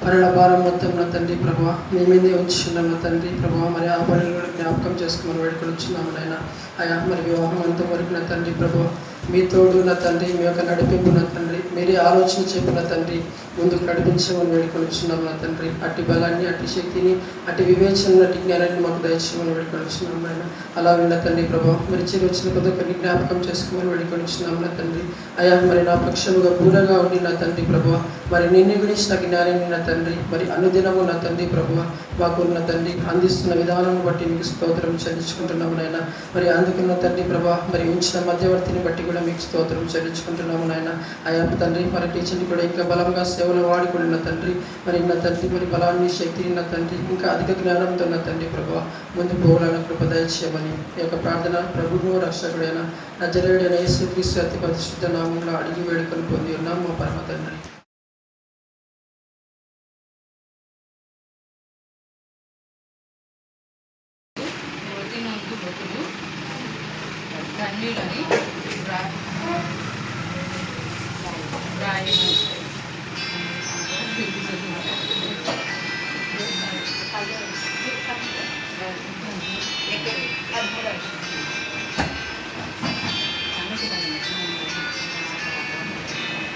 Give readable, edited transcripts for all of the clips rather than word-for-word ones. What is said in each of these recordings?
పనుల భారం మొత్తం నా తండ్రి ప్రభావ మీ మీదే ఉంచున్నాం నా తండ్రి ప్రభావ. మరి ఆ పనులు కూడా జ్ఞాపకం చేసుకుని వేడుకొని వచ్చినాము నాయన. అయా మరి వివాహం అంతవరకు నా తండ్రి ప్రభావ మీ తోడు నా తండ్రి, మీ యొక్క నడిపింపు నా తండ్రి, మీరే ఆలోచన చెప్పిన తండ్రి ముందుకు నడిపించమని వేడుకొని వచ్చినాము నా తండ్రి. అట్టి బలాన్ని, అట్టి శక్తిని, అట్టి వివేచన, అట్టి జ్ఞానాన్ని మాకు దయచేయమని వేడుకొని వచ్చినాము నాయన. అలాగే నా తండ్రి ప్రభావ మరి చిరు వచ్చిన కొద్దిని జ్ఞాపకం చేసుకోమని వేడుకొని వచ్చినాము నా తండ్రి. అయా మరి నా పక్షముగా బూరగా ఉండి నా తండ్రి ప్రభావ మరి నిన్ను గురించి నా జ్ఞానాన్ని నా తండ్రి మరి అనుదినము నా తండ్రి ప్రభువ మాకు నా తండ్రి అందిస్తున్న విధానం బట్టి మీకు స్తోత్రం చెల్లించుకుంటున్నాము నాయన. మరి అందుకున్న తండ్రి ప్రభావ మరి ఉంచిన మధ్యవర్తిని బట్టి కూడా మీకు స్తోత్రం చెల్లించుకుంటున్నాము నాయన. అయా తండ్రి మరి టీచర్ని కూడా ఇంకా బలంగా సేవలు వాడుకున్న తండ్రి మరి నా తండ్రి మరి బలాన్ని, శక్తిని నా తండ్రి ఇంకా అధిక జ్ఞానంతో నా తండ్రి ప్రభావ ముందు పోవాలని కృప దయచేయమని ఈ యొక్క ప్రార్థన ప్రభువు రక్షకుడైన నజరేయుడైన యేసుక్రీస్తు అతి పరిశుద్ధ నామంలో అడిగి వేడుకొని పొంది ఉన్నాము మా పరమ తండ్రి.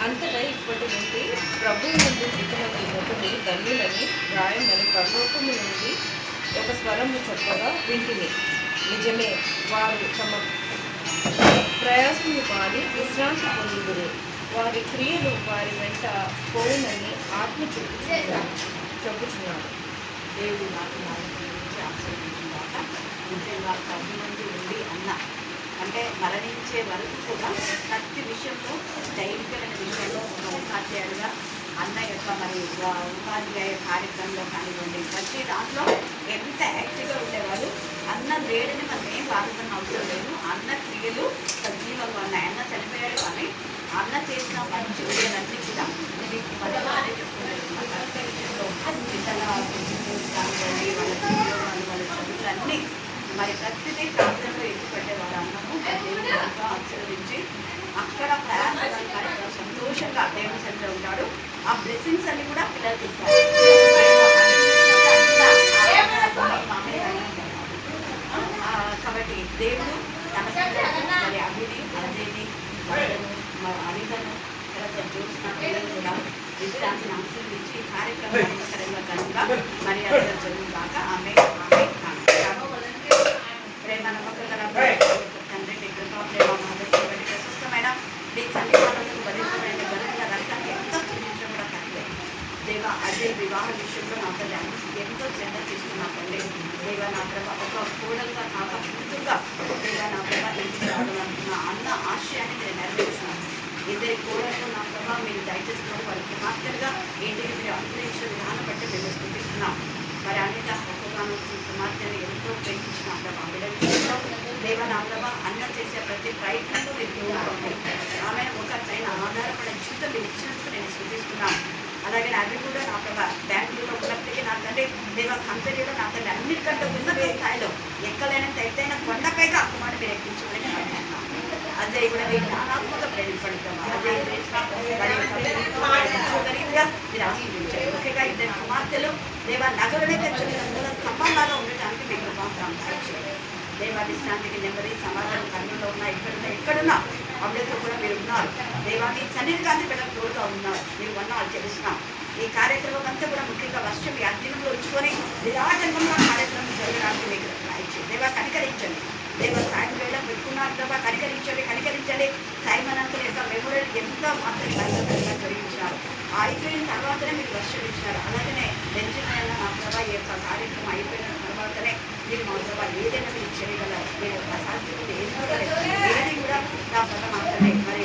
అంతటా ఇప్పటి నుండి ప్రభు నుండి దిగుమతి మొదటి ధన్యులని రాయమని పరలోకము నుండి ఒక స్వరము చెప్పగా వింటిని. నిజమే, వారు తమ ప్రయాసము వారి విశ్రాంతి పొందుదురు. వారి క్రియలు వారి వెంట పోవునని ఆత్మ చెప్పుచున్నారు. దేవుడు నాకు గురించి ఆశ్రయించుగాక. నిజంగా ప్రభు నుండి ఉంది అన్న అంటే మరణించే వరకు కూడా ప్రతి విషయంలో దైవికమైన విషయంలో ఒక ఉపాధ్యాయులుగా అన్న యొక్క మరి ఉపాధ్యాయ కార్యక్రమంలో కానివ్వండి ప్రతి దాంట్లో ఎంత యాక్టివ్గా ఉండేవాళ్ళు. అన్న లేడని మనం ఏం బాధపడిన అవసరం లేదు. అన్న క్రియలు సజీవంగా ఉన్నాయి. అన్న చనిపోయాడు కానీ అన్న చేసిన మంచి క్రియలన్నీ కూడా మీకు పదవారే చెప్తున్నారు. కానివ్వండి వాళ్ళ ఉద్యోగాలు, వాళ్ళ చదువులన్నీ మరి ప్రతిదీ ప్రాంతంలో ఎత్తుపెట్టేవారు. అన్నము దేవుని బాగా ఆశీర్వదించి అక్కడ ప్రయాణాలు కానీ సంతోషంగా దేవుని సెంటర్ ఉంటాడు. ఆ బ్లెస్సింగ్స్ అన్ని కూడా పిల్లలకి ఇస్తారు. కాబట్టి దేవుడు తన మరి అభిని అజయ్ని అనితను తర్వాత చూసిన పిల్లలు కూడా విశ్రాంతిని ఆశీర్వించి కార్యక్రమం కనుక మరి అది జరుగు కాక ఆమె ప్రేమ నమ్మకం తండ్రి కృప ప్రేమ మహోదయమైన ప్రశస్తమైన మీ సన్నిధానాలకు బలించబడిన గనులుగా రకానికి ఎంతో చూపించడం కూడా కరెక్టే. దేవ అజయ్ వివాహ విషయంలో నా తల్లి ఎంతో శ్రద్ధ తీసుకున్నా తల్లి. దేవ నా ప్రభ ఒక కోడలుగా కాక ముందుగా దేవ నా ప్రభ ఇంటికి రావాలనుకున్న అన్న ఆశయాన్ని నేను నెరవేర్చున్నాను. ఇద్దరి కోడలు నా ప్రభ మీరు దయచేసుకోవడం వారికి మాత్రగా ఏంటికి మీరు అనుగ్రహించిన విధానం బట్టి మేము స్థుతిస్తున్నాం. మరి అనిత ఒక్కగాను కుమార్తెను ఎంతో ప్రేమించిన ప్రభ విడవిలో దేవ నా ప్రభ అన్న చేసే ప్రతి ప్రయత్నంలో మీరు తోడుకోండి. ఆమె ఒక పైన ఆధారపడే జీవితం మీరు ఇచ్చినందుకు నేను స్థుతిస్తున్నాను. అలాగే అవి కూడా నా ప్రభ బ్యాంకులో ఉన్నప్పటికీ నా తండ్రి దేవ కంపెనీలో నా తండ్రి అన్నిటికంటే ఉన్నత స్థాయిలో ఎక్కలేనంత ఎత్తైన కొండపైగా కుమారుడు మీరు ఎక్కించుకుని అదే కూడా మీరు జ్ఞానాత్మక ప్రేమించబడతాం. అదే మీరు ఆశీర్వించారు. ముఖ్యంగా ఇద్దరు కుమార్తెలు దేవ నగరునే తెచ్చుకున్న మూల స్తంభంలాగా ఉండటానికి మీకు ప్రోత్సాహం. దేవ విశ్రాంతికి నెమ్మది సమాధానం కన్నులో ఉన్నా ఎక్కడున్నా అవిడతో కూడా మీరు ఉన్నారు. దేవాన్ని సన్నిధిగాన్ని బిడ్డలు తోడుగా ఉన్నారు. మీరు ఉన్నారు తెలుస్తున్నాం. ఈ కార్యక్రమం అంతా కూడా ముఖ్యంగా వర్షం ఈ అధ్యయనంలో ఉంచుకొని నిరాటంగా కార్యక్రమం జరగడానికి మీకు ఇచ్చింది. దేవా కనికరించండి. దేవ సాయం వేళ పెట్టుకున్నారు దేవా కనికరించండి. సైమన్ అంకుల్ యొక్క మెమోరియల్ ఎంతో మాత్రం జరిగించినారు. అయిపోయిన తర్వాతనే మీరు వర్షం ఇచ్చినారు. అలాగనే నిజమైన మా ప్రభా ఈ యొక్క కార్యక్రమం అయిపోయిన తర్వాతనే మీరు మా ప్రభా ఏదైనా మీరు చేయగలరు. మీరు అసాధ్యం ఏది కూడా నా ప్రభ మాత్రమే మరి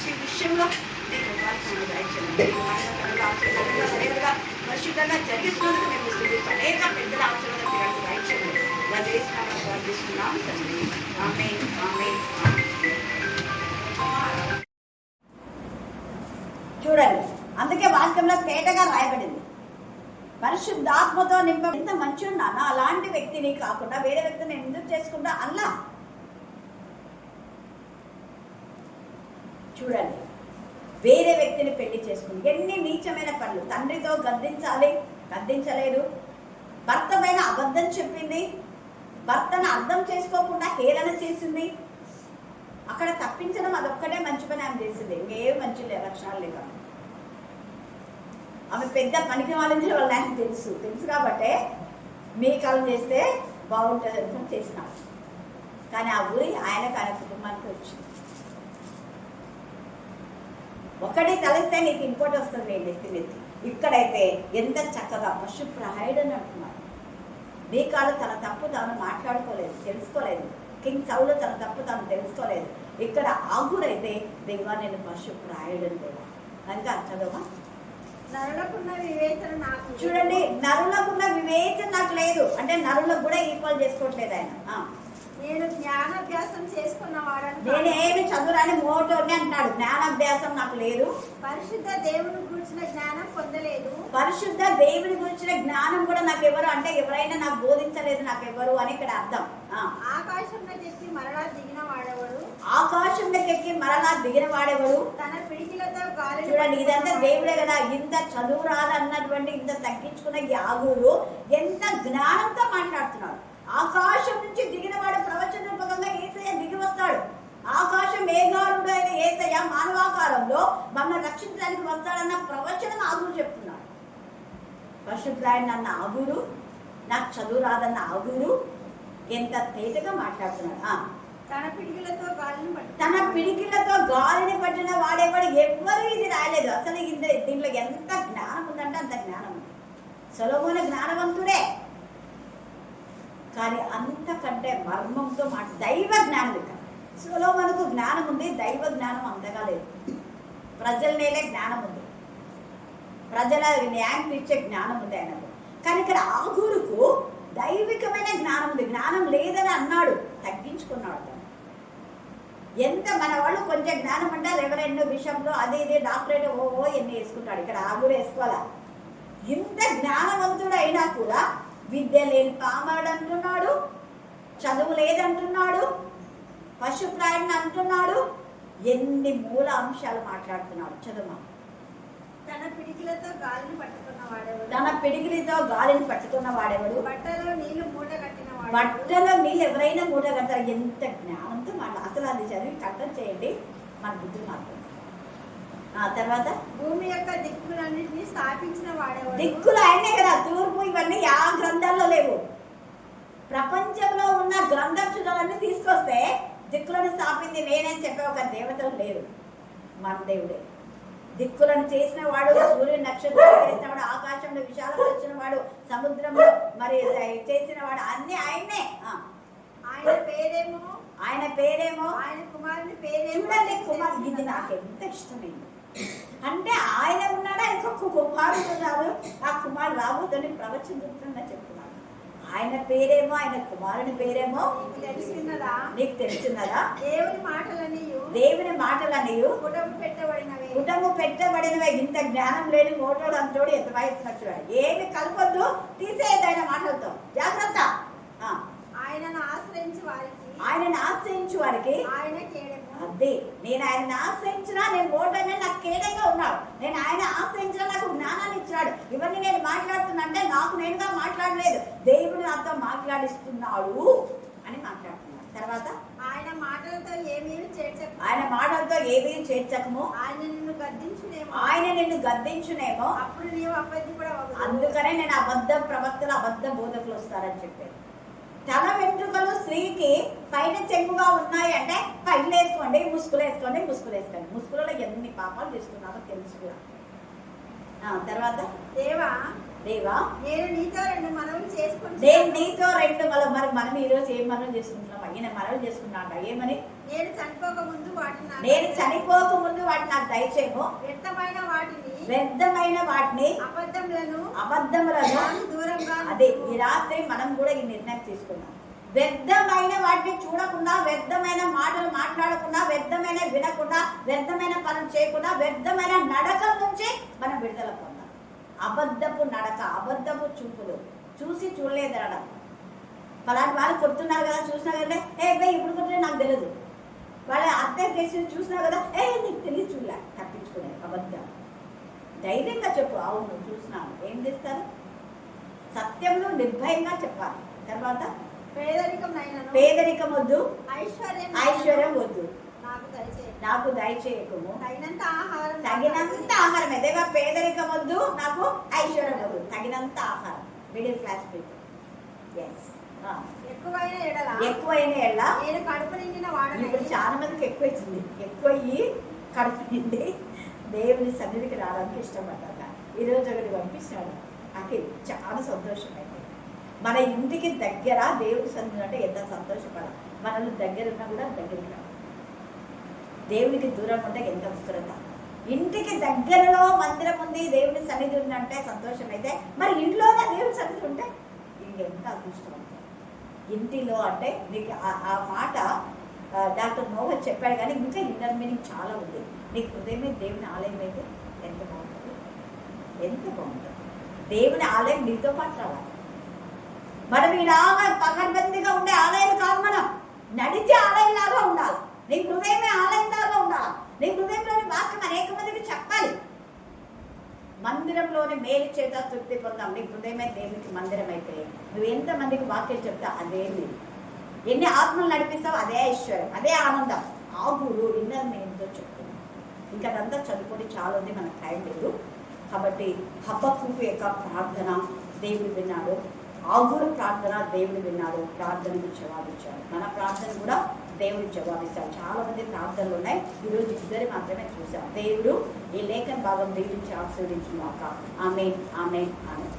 ప్రతి విషయంలో నీకు ఉపవాసం దయచేయండి. ఆశీర్వాదంగా పరిశుద్ధంగా జరిగిస్తున్నందుకు మేము స్తుతిస్తాం. అనేక పెద్దల ఆశీర్వాదం పిల్లలకు దయచేయండి. వేస్తున్నాం ప్రార్థిస్తున్నాం తండ్రి. ఆమేన్, ఆమేన్, ఆమేన్. చూడండి, అందుకే వాక్యంలో తేటగా రాయబడింది, పరిశుద్ధాత్మతో నింప. ఎంత మంచి ఉన్నానో అలాంటి వ్యక్తిని కాకుండా వేరే వ్యక్తిని ఎందుకు చేసుకుంటా అల్లా. చూడండి, వేరే వ్యక్తిని పెళ్లి చేసుకుంది. ఎన్ని నీచమైన పనులు. తండ్రితో గద్దించలేదు. భర్త పైన అబద్ధం చెప్పింది. భర్తను అర్థం చేసుకోకుండా హేళన చేసింది. అక్కడ తప్పించడం అదొక్కటే మంచి పని ఆమె చేసింది. ఇంకేం మంచి లక్షణాలు లేవు. ఆమె పెద్ద పనికి వాళ్ళని వాళ్ళ ఆయనకు తెలుసు కాబట్టే మీ కాలం చేస్తే బాగుంటుంది అనుకుని చేసినాడు. కానీ ఆ ఊరి ఆయన కుటుంబానికి వచ్చింది. ఒకటి తలిస్తే నీకు ఇంకోటి వస్తుంది. నేను నెత్తి ఇక్కడైతే ఎంత చక్కగా పశుప్రాయుడు అని అంటున్నాడు. మీ కాలు తన తప్పు తాను మాట్లాడుకోలేదు, తెలుసుకోలేదు. కింగ్ సౌలు తన తప్పు తాను తెలుసుకోలేదు. ఇక్కడ ఆగురైతే దేవా నేను పశుప్రాయుడు అని దేవా కనుక చదవా. నరులకున్న వివేచన నాకు. చూడండి, నరులకున్న వివేచన నాకు లేదు అంటే నరులకు కూడా ఈక్వల్ చేసుకోవట్లేదు ఆయన. నేను జ్ఞానాభ్యాసం చేసుకున్నవాడని, నేనేమి చదువురాని మోటోని అంటాడు. జ్ఞానాభ్యాసం నాకు లేదు. పరిశుద్ధ దేవుని గురించిన జ్ఞానం పొందలేదు. పరిశుద్ధ దేవుని గురించిన జ్ఞానం కూడా నాకు ఎవరు అంటే ఎవరైనా నాకు బోధించలేదు నాకు ఎవరు అని ఇక్కడ అర్థం. ఆకాశంలోకి ఎక్కి మరలా దిగిన వాడెవడు. ఆకాశంలోకి ఎక్కి మరలా దిగిన వాడెవడు. తన పిడికిలతో గాలి. చూడండి, ఇదంతా దేవుడే కదా. ఇంత చదువు రాదన్నటువంటి ఇంత తగ్గించుకున్న యాగురు ఎంత జ్ఞానంతో మాట్లాడుతున్నాడు. ఆకాశం నుంచి దిగిన వాడు ప్రవచన రూపకంగా యేసయ్య దిగి వస్తాడు. ఆకాశం మేఘారుడు అయిన యేసయ్య మానవాకారంలో మమ్మల్ని రక్షించడానికి వస్తాడన్న ప్రవచనం ఆగురు చెప్తున్నాడు. పరిశుద్ధుడైన అన్న ఆగురు, నాకు చదువు రాదన్న ఆగురు ఎంత తేటగా మాట్లాడుతున్నాడు. తన పిడికిలతో గాలిని పట్టిన వాడేవాడు ఎవ్వరు ఇది రాయలేదు. అసలు దీంట్లో ఎంత జ్ఞానం ఉందంటే అంత జ్ఞానం ఉంది. సొలొమోను జ్ఞానవంతుడే, కానీ అంతకంటే మర్మంతో దైవ జ్ఞానం ఇక. సొలొమోనుకు జ్ఞానం ఉంది, దైవ జ్ఞానం అంతగా లేదు. ప్రజల నేలే జ్ఞానం ఉంది, ప్రజల న్యాయం తీర్చే జ్ఞానం ఉంది ఆయనకు. కానీ ఇక్కడ ఆగురుకు దైవికమైన జ్ఞానం ఉంది. జ్ఞానం లేదని అన్నాడు, తగ్గించుకున్నాడు. ఎంత మన వాళ్ళు కొంచెం జ్ఞానం అంటే రెవరెండో విషయంలో అది ఇది డాక్టరేట్ ఎన్ని వేసుకుంటాడు. ఇక్కడ ఆగురు వేసుకోవాలా. ఇంత జ్ఞానవంతుడు అయినా కూడా విద్య లేని పామాడు అంటున్నాడు, చదువు లేదంటున్నాడు, పశుప్రాయుడిని అంటున్నాడు. ఎన్ని మూల అంశాలు మాట్లాడుతున్నాడు. చదువు. తన పిడికిలతో గాలిని పట్టుకున్న వాడెవడు. తన పిడికిలితో గాలిని పట్టుకున్న వాడెవడు. బట్టలో నీళ్లు మూట కట్టిన వాడు. బట్టలో నీళ్ళు ఎవరైనా మూట కడతారు. ఎంత జ్ఞానంతో అసలు అది చదివి కట్టం చేయండి, మన బుద్ధి మాత్రం. తర్వాత భూమి యొక్క దిక్కులన్నింటినీ స్థాపించిన వాడేవాడు. దిక్కులు ఆయనే కదా. తూర్పు ఇవన్నీ ఆ గ్రంథాల్లో లేవు. ప్రపంచంలో ఉన్న గ్రంథాలన్నీ తీసుకొస్తే దిక్కులను స్థాపింది నేనని చెప్పే ఒక దేవతలు లేరు. మన దేవుడే దిక్కులను చేసిన వాడు, సూర్యుని నక్షత్రాలు చేసిన వాడు, ఆకాశంలో విశాలం వచ్చిన వాడు, సముద్రంలో మరి చేసిన వాడు, అన్ని ఆయనే. ఆయన పేరేమో ఆయన కుమారుని పేరేమో. చూడండి, కుమారుడు ఇది నాకు ఎంత ఇష్టమైంది అంటే ఆయన ఉన్నాడు, ఆయనకు ఒక కుమారుడు ఉన్నాడు. ఆ కుమారుడు రాబోదని ప్రవచనంగా చెప్తున్నాడు. ఆయన పేరేమో, ఆయన కుమారుని పేరేమో నీకు తెలిసినదా. దేవుని మాటలనియు కుటము పెట్టబడినవే. ఇంత జ్ఞానం లేని మోటోడు అంతోడు ఎంత వయసున్నట్టు ఏమి కలపొద్దు, తీసేది ఆయన మాటలతో. జాగ్రత్త. ఆయనను ఆశ్రయించు వారికి అదే నేను ఆయనను ఆశ్రయించినా నేను ఓటనే నాకు కేడంగా ఉన్నాడు. నేను ఆయన ఆశ్రయించినా నాకు జ్ఞానాన్ని ఇచ్చినాడు. ఇవన్నీ నేను మాట్లాడుతున్నా అంటే నాకు నేనుగా మాట్లాడలేదు, దేవుడు నాతో మాట్లాడిస్తున్నాడు అని మాట్లాడుతున్నాడు. తర్వాత ఆయన మాటలతో ఏమీ చేర్చకము. ఆయన నిన్ను గద్దించునేమో అప్పుడు నీవు అబద్ధి కూడా. అందుకనే నేను అబద్ధ ప్రవక్తలు అబద్ధ బోధకులు వస్తారని చెప్పాను. తల వెంట్రుకలు స్త్రీకి పైన చెంగుగా ఉన్నాయి అంటే పైలు వేసుకోండి, ముసుగులు వేసుకోండి. ముసుగులలో ఎన్ని పాపాలు చేసుకున్నామో తెలుసు. తర్వాత దేవా దేవా నేను నీతో 2 మనవులు నేను చేసుకుంటున్నాను. నీతో 2 మరి మనం ఈరోజు ఏం మనవి చేసుకుంటున్నాం? ఈయన మనవి చేసుకున్నాడు ఏమని? నేను చనిపోక ముందు వాటిని నాకు నేను చనిపోక ముందు వాటిని నాకు దయచేయము, వ్యర్థమైన వాటిని అబద్ధములను నాకు దూరంగా అదే ఈ రాత్రి మనం కూడా ఈ నిర్ణయం తీసుకున్నాం. వ్యర్థమైన వాటిని చూడకుండా, వ్యర్థమైన మాటలు మాట్లాడకుండా, వ్యర్థమైన వినకుండా, వ్యర్థమైన పనులు చేయకుండా, వ్యర్థమైన నడక నుంచి మనం విడుదల పొందాం. అబద్ధపు నడక, అబద్ధపు చూపులు, చూసి చూడలేదనడం. పలాంటి వాళ్ళు కొడుతున్నారు కదా, చూసినా కదా, ఇప్పుడు కొట్టినా నాకు తెలియదు, వాళ్ళ అర్థం చేసి చూసినా కదా, నీకు తెలియదు, చూడలే, తప్పించుకునే అబద్ధం. ధైర్యంగా చెప్పు, అవును చూసినాను, ఏం చేస్తారు? సత్యంలో నిర్భయంగా చెప్పాలి. తర్వాత పేదరికం వద్దు, ఐశ్వర్యం వద్దు, నాకు దయచేయకము, తగినంత ఆహారం. ఏదేవా పేదరికం వద్దు, నాకు ఐశ్వర్యం వద్దు, తగినంత ఆహారం. Middle class people. ఎక్కువైన ఎడల ఇప్పుడు చాలా మందికి ఎక్కువ ఇచ్చింది, ఎక్కువయ్యి కడుపు నిండి దేవుని సన్నిధికి రావడానికి ఇష్టపడ్డాక ఈరోజు ఒకటి పంపిస్తాడు. నాకు చాలా సంతోషమైంది. మన ఇంటికి దగ్గర దేవుడి సన్నిధి అంటే ఎంత సంతోషపడాలి. మనల్ని దగ్గర ఉన్నా కూడా దగ్గరికి రావాలి. దేవునికి దూరం ఉంటే ఎంత ఉత్తరత. ఇంటికి దగ్గరలో మందిరం ఉంది, దేవుని సన్నిధి ఉందంటే సంతోషం. అయితే మరి ఇంట్లోనే దేవుని సన్నిధి ఉంటే ఇంకెంత అదృష్టం. ఇంటిలో అంటే నీకు ఆ మాట డాక్టర్ నోవల్ చెప్పాడు, కానీ ఇంకా ఇన్నర్ మీనింగ్ చాలా ఉంది. నీకు హృదయమే దేవుని ఆలయం అయితే ఎంత బాగుంటుంది, ఎంత బాగుంటుంది. దేవుని ఆలయం నీతో పాటు రావాలి. మనం ఇలాగా పకడ్బందీగా ఉండే ఆలయం కాదు, మనం నడిచే ఆలయం లాగా ఉండాలి. నీ హృదయమే ఆలయం లాగా ఉండాలి. నీ హృదయంలోని వాక్యం అనేక మందికి చెప్పాలి. మందిరంలోని మేలు చేత తృప్తి పొందాం. నీ హృదయమే దేవునికి మందిరం అయితే నువ్వు ఎంతమందికి వాక్యం చెప్తా అదే మీరు. ఎన్ని ఆత్మలు నడిపిస్తావు అదే ఐశ్వర్యం, అదే ఆనందం. ఆ గురు ఇన్నర్ మీనింగ్తో చెప్తున్నాం. ఇంకా అదంతా చదువుకొని చాలా ఉంది, మనకు టైం లేదు. కాబట్టి హబక్కూకు యొక్క ప్రార్థన దేవుడు విన్నాడు, ఆగురు ప్రార్థన దేవుడు విన్నాడు, ప్రార్థనకు జవాబిచ్చాడు. మన ప్రార్థన కూడా దేవుడు జవాబిస్తాడు. చాలా మంది ప్రార్థనలు ఉన్నాయి, ఈరోజు ఇద్దరు మాత్రమే చూసాం. దేవుడు ఈ లేఖన భాగం దీవించి ఆశీర్వదించుగాక. ఆమేన్, ఆమేన్, ఆమేన్.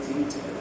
జీవించడం